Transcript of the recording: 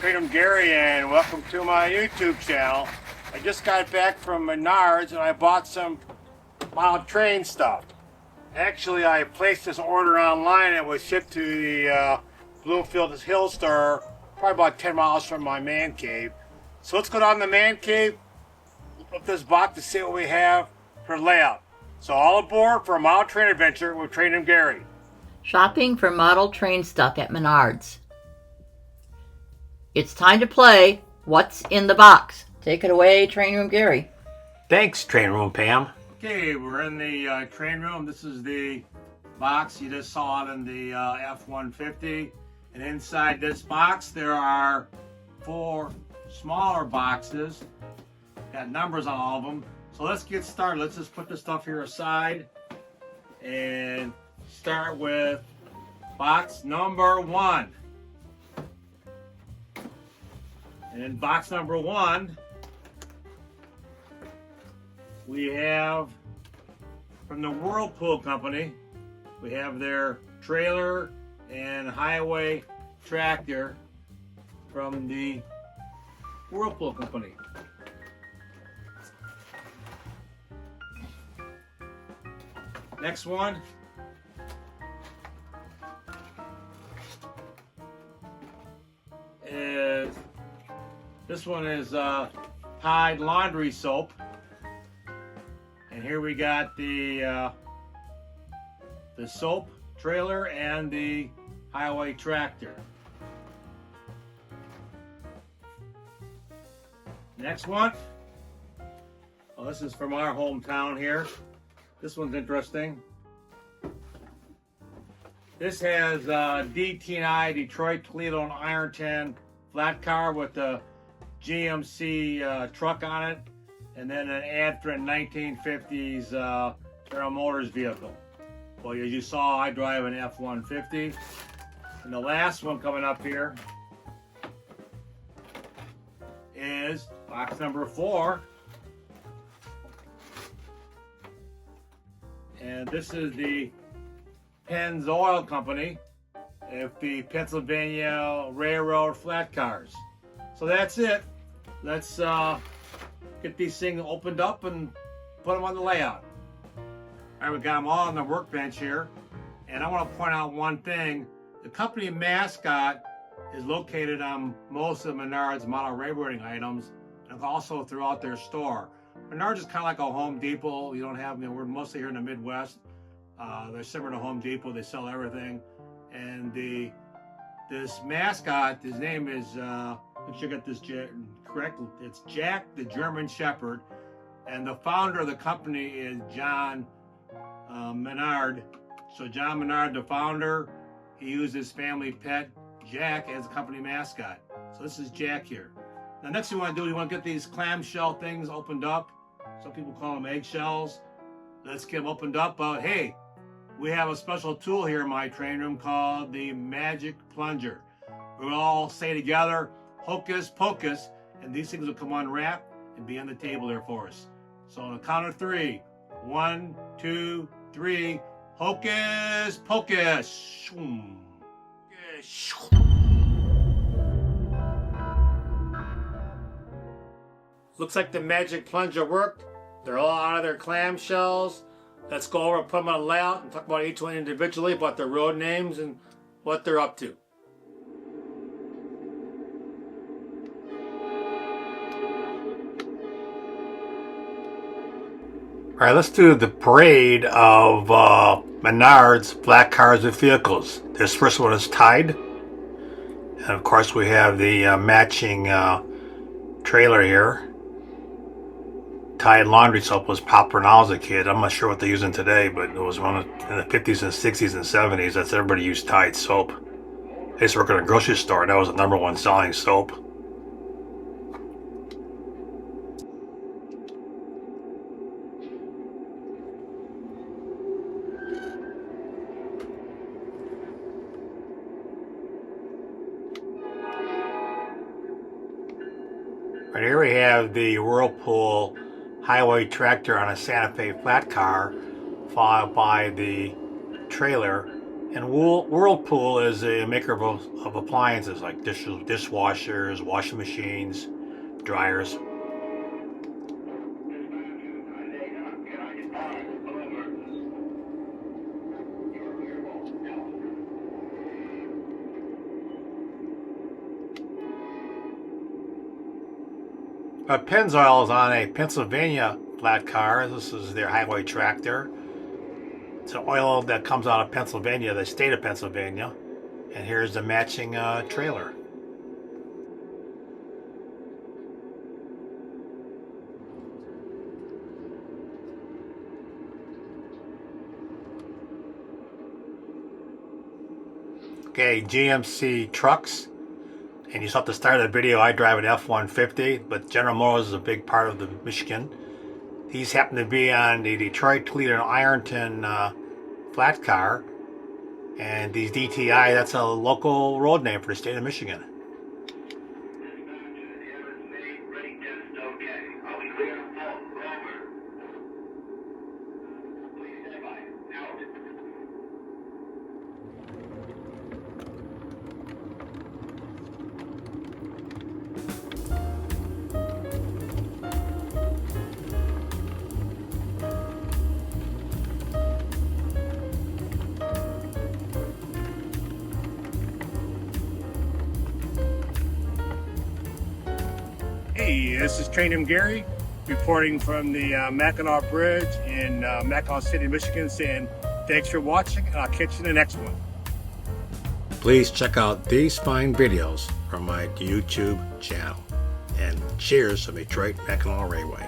Freedom Gary, and welcome to my YouTube channel. I just got back from Menards and I bought some mild train stuff. Actually, I placed this order online and it was shipped to the Bloomfield Hill store, probably about 10 miles from my man cave. So let's go down to the man cave, open up this box to see what we have for layout. So all aboard for a mild train adventure with Freedom Gary. Shopping for model train stuff at Menards. It's time to play What's in the Box. Take it away, Train Room Gary. Thanks, Train Room Pam. Okay, we're in the train room. This is the box. You just saw it in the F-150. And inside this box, there are 4 smaller boxes. Got numbers on all of them. So let's get started. Let's just put this stuff here aside and start with box number 1. And in box number 1, we have from the Whirlpool company, we have their trailer and highway tractor from the Whirlpool company. Next one is, this one is Tide laundry soap. And here we got the soap trailer and the highway tractor. Next one. Oh, this is from our hometown here. This one's interesting. This has DT&I, Detroit, Toledo, and Ironton flat car with the GMC truck on it, and then an ad for a 1950s General Motors vehicle. Well, as you saw, I drive an F-150. And the last one coming up here is box number 4. And this is the Pennz Oil Company of the Pennsylvania Railroad flat cars. So that's it. Let's get these things opened up and put them on the layout. All right, we got them all on the workbench here. And I want to point out one thing. The company mascot is located on most of Menards model railroading items and also throughout their store. Menards is kind of like a Home Depot. You don't have, we're mostly here in the Midwest. They're similar to Home Depot. They sell everything. And this mascot, his name is, make sure I get this correct. It's Jack the German Sheperd. And the founder of the company is John Menard. So John Menard, the founder, he used his family pet, Jack, as a company mascot. So this is Jack here. Now next thing you want to do, you want to get these clamshell things opened up. Some people call them eggshells. Let's get them opened up. But hey, we have a special tool here in my train room called the Majic Plunger. We'll all say together, hocus pocus, and these things will come unwrapped and be on the table there for us. So on the count of 3, 1, 2, 3, hocus pocus. Looks like the Majic Plunger worked. They're all out of their clamshells. Let's go over and put them on a layout and talk about each one individually, about their road names and what they're up to. All right, let's do the parade of Menards black cars with vehicles. This first one is Tide. And of course we have the matching trailer here. Tide laundry soap was popular when I was a kid. I'm not sure what they're using today, but it was one in the 50s and 60s and 70s. That's everybody used Tide soap. I used to work at a grocery store, and that was the #1 selling soap. Right here we have the Whirlpool highway tractor on a Santa Fe flat car, followed by the trailer And Whirlpool is a maker of appliances like dishwashers, washing machines, dryers. Pennz Oil is on a Pennsylvania flat car. This is their highway tractor. It's an oil that comes out of Pennsylvania, the state of Pennsylvania. And here's the matching trailer. Okay, GMC Trucks. And you saw at the start of the video, I drive an F-150, but General Motors is a big part of the Michigan. These happen to be on the Detroit, Toledo, and Ironton flat car. And these DTI, that's a local road name for the state of Michigan. Hey, this is Trainham Gary reporting from the Mackinac Bridge in Mackinac City, Michigan, saying thanks for watching, and I'll catch you in the next one. Please check out these fine videos from my YouTube channel. And cheers from Detroit Mackinac Railway.